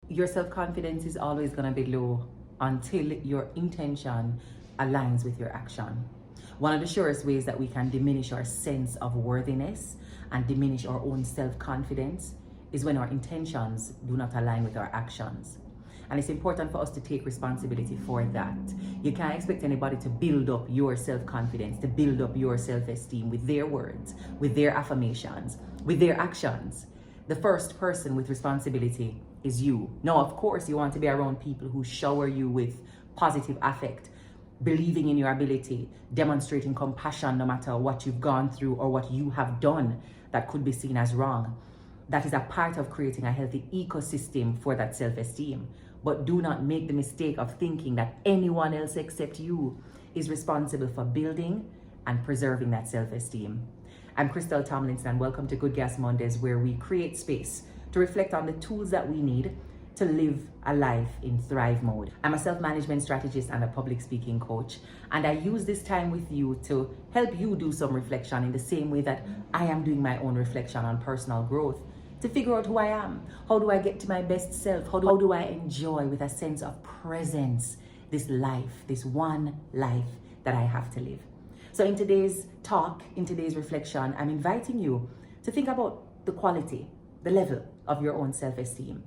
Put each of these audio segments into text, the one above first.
your self-confidence is always going to be low until your intention aligns with your action. One of the surest ways that we can diminish our sense of worthiness and diminish our own self-confidence is when our intentions do not align with our actions. And it's important for us to take responsibility for that. You can't expect anybody to build up your self-confidence, to build up your self-esteem with their words, with their affirmations, with their actions. The first person with responsibility is you. Now, of course, you want to be around people who shower you with positive affect, believing in your ability, demonstrating compassion no matter what you've gone through or what you have done that could be seen as wrong. That is a part of creating a healthy ecosystem for that self-esteem. But do not make the mistake of thinking that anyone else except you is responsible for building and preserving that self-esteem. I'm Crystal Tomlinson, and welcome to Good Gas Mondays, where we create space to reflect on the tools that we need to live a life in thrive mode. I'm a self-management strategist and a public speaking coach, and I use this time with you to help you do some reflection in the same way that I am doing my own reflection on personal growth, to figure out who I am. How do I get to my best self? How do I enjoy with a sense of presence this life, this one life that I have to live? So in today's talk, in today's reflection, I'm inviting you to think about the quality, the level of your own self-esteem,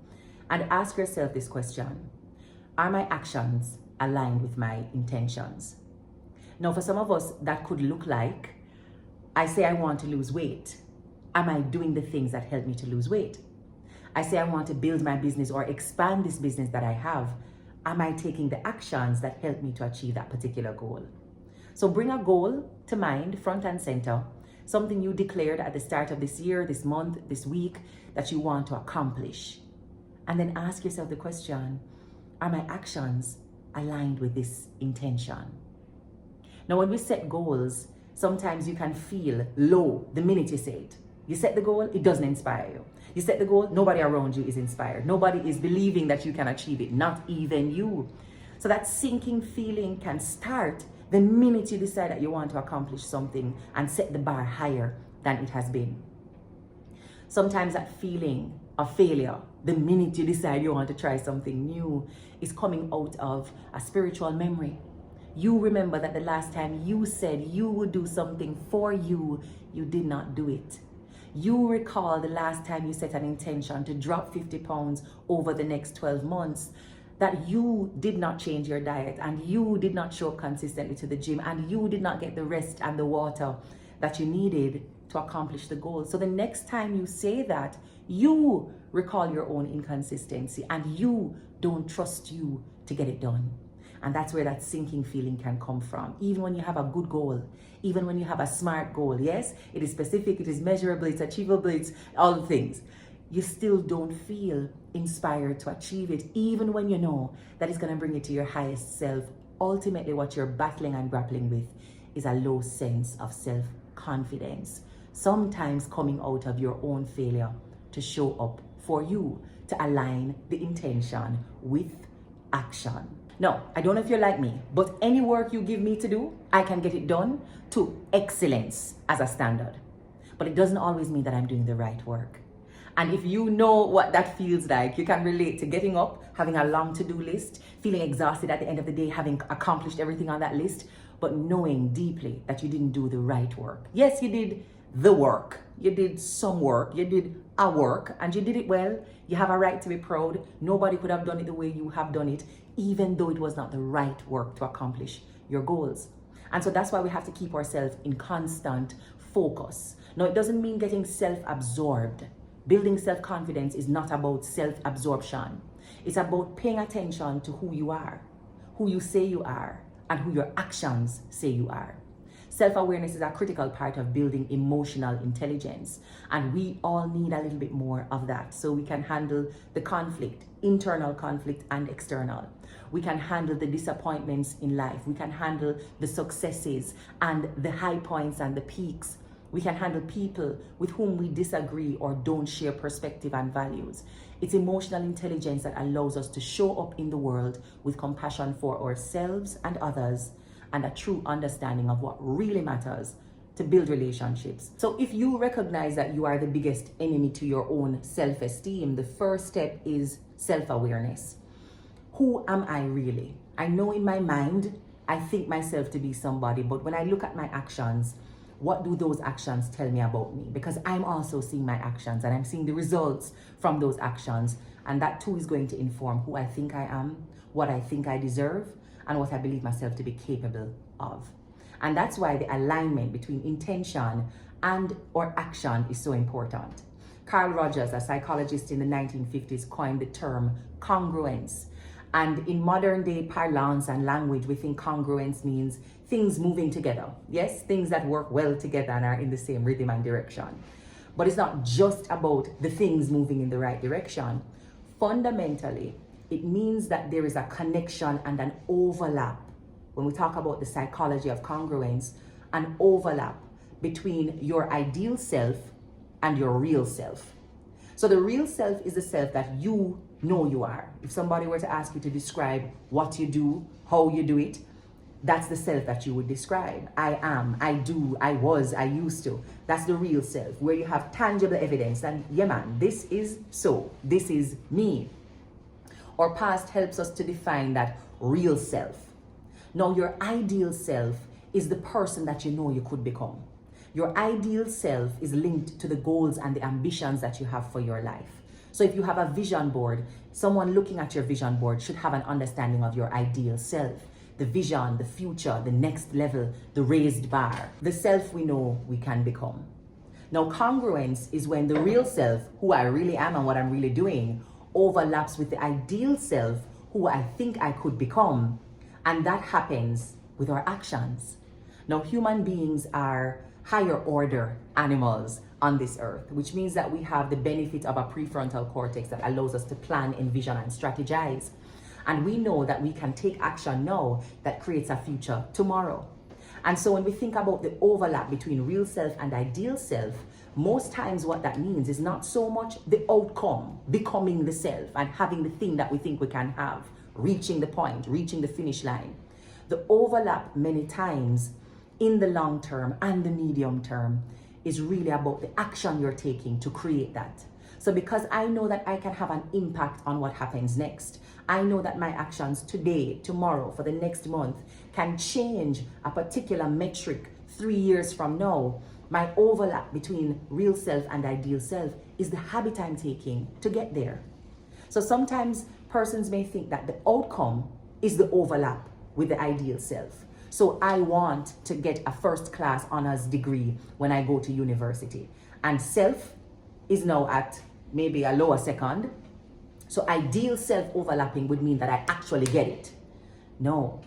and ask yourself this question: are my actions aligned with my intentions? Now, for some of us, that could look like, I say I want to lose weight. Am I doing the things that help me to lose weight? I say I want to build my business or expand this business that I have. Am I taking the actions that help me to achieve that particular goal? So bring a goal to mind, front and center, something you declared at the start of this year, this month, this week, that you want to accomplish. And then ask yourself the question: are my actions aligned with this intention? Now, when we set goals, sometimes you can feel low the minute you say it. You set the goal, it doesn't inspire you. You set the goal, nobody around you is inspired. Nobody is believing that you can achieve it, not even you. So that sinking feeling can start the minute you decide that you want to accomplish something and set the bar higher than it has been. Sometimes that feeling of failure, the minute you decide you want to try something new, is coming out of a spiritual memory. You remember that the last time you said you would do something for you, you did not do it. You recall the last time you set an intention to drop 50 pounds over the next 12 months, that you did not change your diet and you did not show up consistently to the gym and you did not get the rest and the water that you needed to accomplish the goal. So the next time you say that, you recall your own inconsistency and you don't trust you to get it done. And that's where that sinking feeling can come from. Even when you have a good goal, even when you have a smart goal, yes, it is specific, it is measurable, it's achievable, it's all the things, you still don't feel inspired to achieve it, even when you know that it's going to bring you to your highest self. Ultimately, what you're battling and grappling with is a low sense of self-confidence, sometimes coming out of your own failure to show up for you, to align the intention with action. No, I don't know if you're like me, but any work you give me to do, I can get it done to excellence as a standard. But it doesn't always mean that I'm doing the right work. And if you know what that feels like, you can relate to getting up, having a long to-do list, feeling exhausted at the end of the day, having accomplished everything on that list, but knowing deeply that you didn't do the right work. Yes, you did the work. You did some work. You did a work, and you did it well. You have a right to be proud. Nobody could have done it the way you have done it, even though it was not the right work to accomplish your goals. And so that's why we have to keep ourselves in constant focus. Now, it doesn't mean getting self-absorbed. Building self-confidence is not about self-absorption. It's about paying attention to who you are, who you say you are, and who your actions say you are. Self-awareness is a critical part of building emotional intelligence, and we all need a little bit more of that so we can handle the conflict, internal conflict and external. We can handle the disappointments in life. We can handle the successes and the high points and the peaks. We can handle people with whom we disagree or don't share perspective and values. It's emotional intelligence that allows us to show up in the world with compassion for ourselves and others, and a true understanding of what really matters, to build relationships. So if you recognize that you are the biggest enemy to your own self-esteem, the first step is self-awareness. Who am I really? I know in my mind, I think myself to be somebody, but when I look at my actions, what do those actions tell me about me? Because I'm also seeing my actions and I'm seeing the results from those actions. And that too is going to inform who I think I am, what I think I deserve, and what I believe myself to be capable of. And that's why the alignment between intention and or action is so important. Carl Rogers, a psychologist in the 1950s, coined the term congruence. And in modern day parlance and language, we think congruence means things moving together. Yes, things that work well together and are in the same rhythm and direction. But it's not just about the things moving in the right direction. Fundamentally, it means that there is a connection and an overlap. When we talk about the psychology of congruence, an overlap between your ideal self and your real self. So the real self is the self that you know you are. If somebody were to ask you to describe what you do, how you do it, that's the self that you would describe. I am, I do, I was, I used to. That's the real self, where you have tangible evidence and yeah man, this is so, this is me. Our past helps us to define that real self. Now your ideal self is the person that you know you could become. Your ideal self is linked to the goals and the ambitions that you have for your life. So if you have a vision board, someone looking at your vision board should have an understanding of your ideal self. The vision, the future, the next level, the raised bar, the self we know we can become. Now congruence is when the real self, who I really am and what I'm really doing, overlaps with the ideal self, who I think I could become. And that happens with our actions. Now human beings are higher order animals on this earth, which means that we have the benefit of a prefrontal cortex that allows us to plan, envision, and strategize. And we know that we can take action now that creates a future tomorrow. And so when we think about the overlap between real self and ideal self, most times what that means is not so much the outcome, becoming the self and having the thing that we think we can have, reaching the point, reaching the finish line. The overlap many times in the long term and the medium term is really about the action you're taking to create that. So because I know that I can have an impact on what happens next, I know that my actions today, tomorrow, for the next month can change a particular metric 3 years from now. My overlap between real self and ideal self is the habit I'm taking to get there. So sometimes persons may think that the outcome is the overlap with the ideal self. So I want to get a first-class honors degree when I go to university. And self is now at maybe a lower second. So ideal self overlapping would mean that I actually get it. No,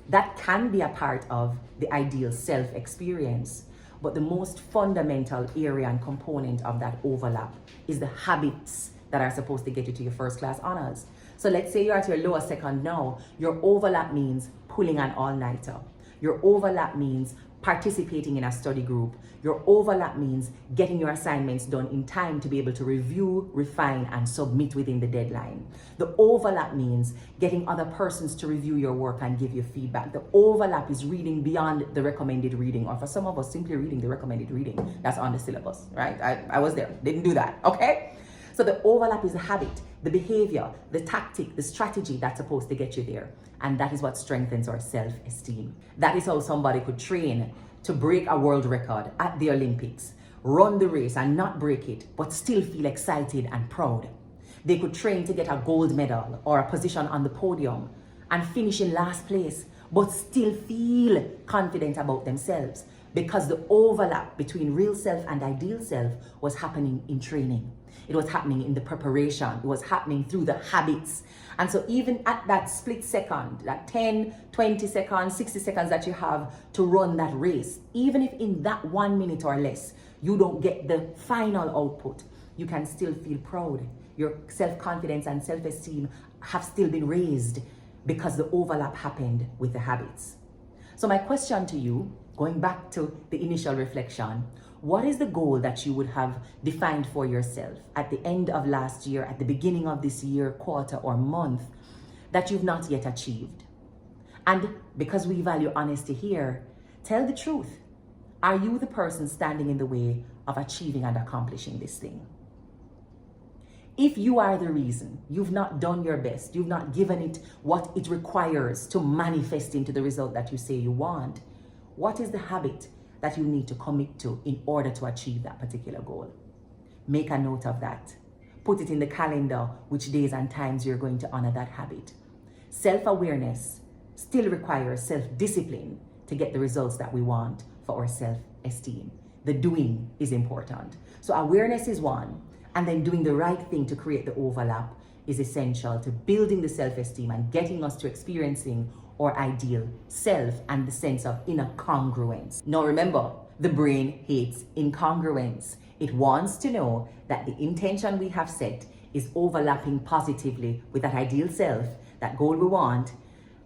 that can be a part of the ideal self experience. But the most fundamental area and component of that overlap is the habits that are supposed to get you to your first-class honors. So let's say you're at your lower second now, your overlap means pulling an all-nighter. Your overlap means participating in a study group. Your overlap means getting your assignments done in time to be able to review, refine, and submit within the deadline. The overlap means getting other persons to review your work and give you feedback. The overlap is reading beyond the recommended reading, or for some of us, simply reading the recommended reading that's on the syllabus, right? I was there, didn't do that, okay? So the overlap is the habit, the behavior, the tactic, the strategy that's supposed to get you there. And that is what strengthens our self-esteem. That is how somebody could train to break a world record at the Olympics, run the race and not break it, but still feel excited and proud. They could train to get a gold medal or a position on the podium and finish in last place, but still feel confident about themselves because the overlap between real self and ideal self was happening in training. It was happening in the preparation. It was happening through the habits. And so even at that split second, that 10, 20 seconds, 60 seconds that you have to run that race, even if in that 1 minute or less, you don't get the final output, you can still feel proud. Your self-confidence and self-esteem have still been raised because the overlap happened with the habits. So my question to you, going back to the initial reflection, what is the goal that you would have defined for yourself at the end of last year, at the beginning of this year, quarter or month, that you've not yet achieved? And because we value honesty here, tell the truth. Are you the person standing in the way of achieving and accomplishing this thing? If you are the reason, you've not done your best, you've not given it what it requires to manifest into the result that you say you want, what is the habit that you need to commit to in order to achieve that particular goal? Make a note of that. Put it in the calendar which days and times you're going to honor that habit. Self-awareness still requires self-discipline to get the results that we want for our self-esteem. The doing is important. So awareness is one, and then doing the right thing to create the overlap is essential to building the self-esteem and getting us to experiencing our ideal self and the sense of inner congruence. Now remember, the brain hates incongruence. It wants to know that the intention we have set is overlapping positively with that ideal self, that goal we want.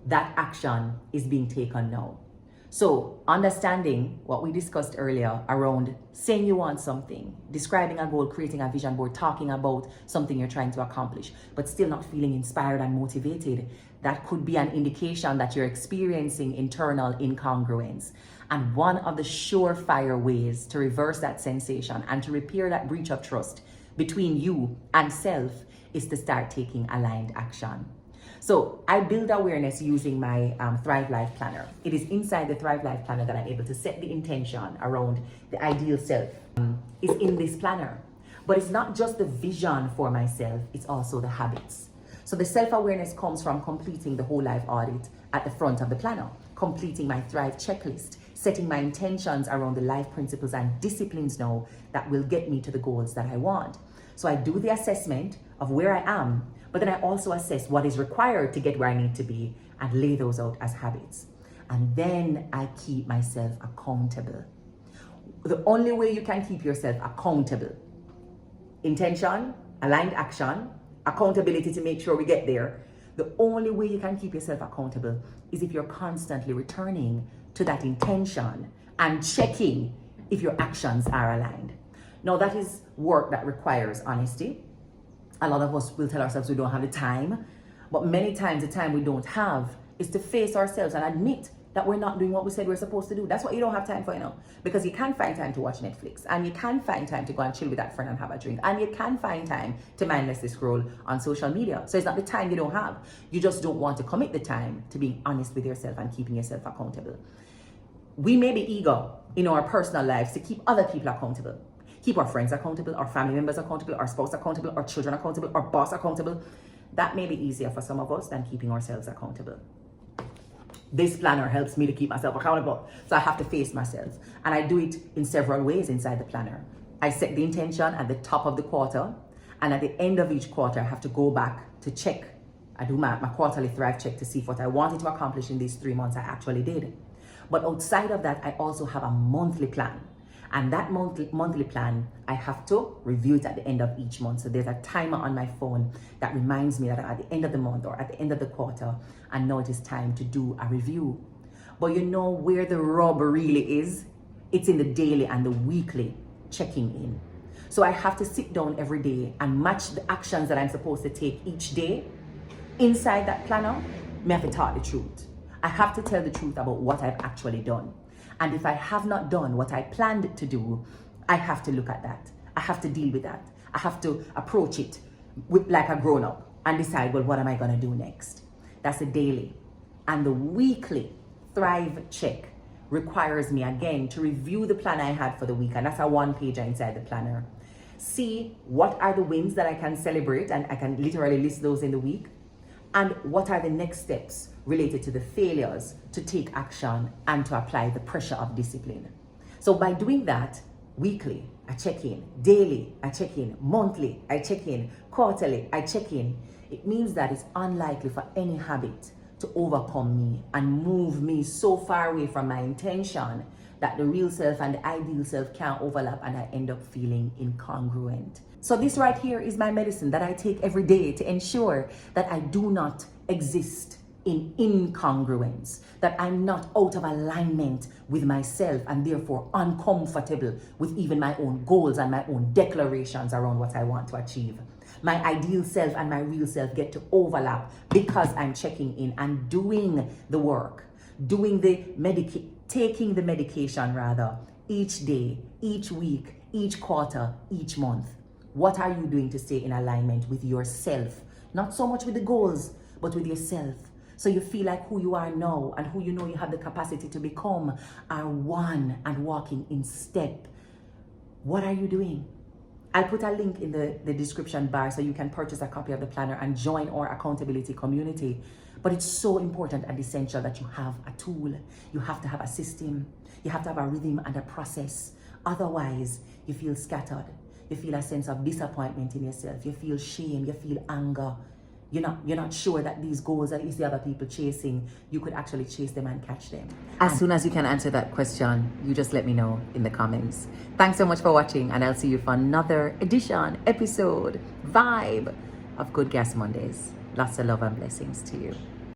That action is being taken now. So understanding what we discussed earlier around saying you want something, describing a goal, creating a vision board, talking about something you're trying to accomplish, but still not feeling inspired and motivated, that could be an indication that you're experiencing internal incongruence. And one of the surefire ways to reverse that sensation and to repair that breach of trust between you and self is to start taking aligned action. So I build awareness using my Thrive Life Planner. It is inside the Thrive Life Planner that I'm able to set the intention around the ideal self. Is in this planner. But it's not just the vision for myself, it's also the habits. So the self-awareness comes from completing the whole life audit at the front of the planner, completing my Thrive checklist, setting my intentions around the life principles and disciplines now that will get me to the goals that I want. So I do the assessment of where I am, but then I also assess what is required to get where I need to be and lay those out as habits. And then I keep myself accountable. The only way you can keep yourself accountable, intention, aligned action, accountability to make sure we get there. The only way you can keep yourself accountable is if you're constantly returning to that intention and checking if your actions are aligned. Now that is work that requires honesty. A lot of us will tell ourselves we don't have the time, but many times the time we don't have is to face ourselves and admit that we're not doing what we said we're supposed to do. That's what you don't have time for, because you can't find time to watch Netflix, and you can't find time to go and chill with that friend and have a drink, and you can't find time to mindlessly scroll on social media. So it's not the time you don't have. You just don't want to commit the time to being honest with yourself and keeping yourself accountable. We may be eager in our personal lives to keep other people accountable. Keep our friends accountable, our family members accountable, our spouse accountable, our children accountable, our boss accountable. That may be easier for some of us than keeping ourselves accountable. This planner helps me to keep myself accountable. So I have to face myself. And I do it in several ways inside the planner. I set the intention at the top of the quarter. And at the end of each quarter, I have to go back to check. I do my quarterly Thrive check to see if what I wanted to accomplish in these 3 months I actually did. But outside of that, I also have a monthly plan. And that monthly plan, I have to review it at the end of each month. So there's a timer on my phone that reminds me that at the end of the month or at the end of the quarter, I know it is time to do a review. But you know where the rub really is? It's in the daily and the weekly checking in. So I have to sit down every day and match the actions that I'm supposed to take each day. Inside that planner, I have to talk the truth. I have to tell the truth about what I've actually done. And if I have not done what I planned to do, I have to look at that. I have to deal with that. I have to approach it like a grown-up and decide, well, what am I going to do next? That's the daily. And the weekly Thrive check requires me, again, to review the plan I had for the week. And that's a 1-pager inside the planner. See what are the wins that I can celebrate, and I can literally list those in the week. And what are the next steps related to the failures to take action and to apply the pressure of discipline. So by doing that, weekly, I check in, daily, I check in, monthly, I check in, quarterly, I check in. It means that it's unlikely for any habit to overcome me and move me so far away from my intention that the real self and the ideal self can't overlap and I end up feeling incongruent. So this right here is my medicine that I take every day to ensure that I do not exist in incongruence, that I'm not out of alignment with myself and therefore uncomfortable with even my own goals and my own declarations around what I want to achieve. My ideal self and my real self get to overlap because I'm checking in and doing the work, taking the medication rather, each day, each week, each quarter, each month. What are you doing to stay in alignment with yourself? Not so much with the goals, but with yourself. So you feel like who you are now and who you know you have the capacity to become are one and walking in step. What are you doing? I'll put a link in the description bar so you can purchase a copy of the planner and join our accountability community. But it's so important and essential that you have a tool. You have to have a system. You have to have a rhythm and a process. Otherwise, you feel scattered. You feel a sense of disappointment in yourself. You feel shame. You feel anger. You're not sure that these goals that you see other people chasing, you could actually chase them and catch them. As soon as you can answer that question, you just let me know in the comments. Thanks so much for watching, and I'll see you for another episode, vibe of Good Gas Mondays. Lots of love and blessings to you.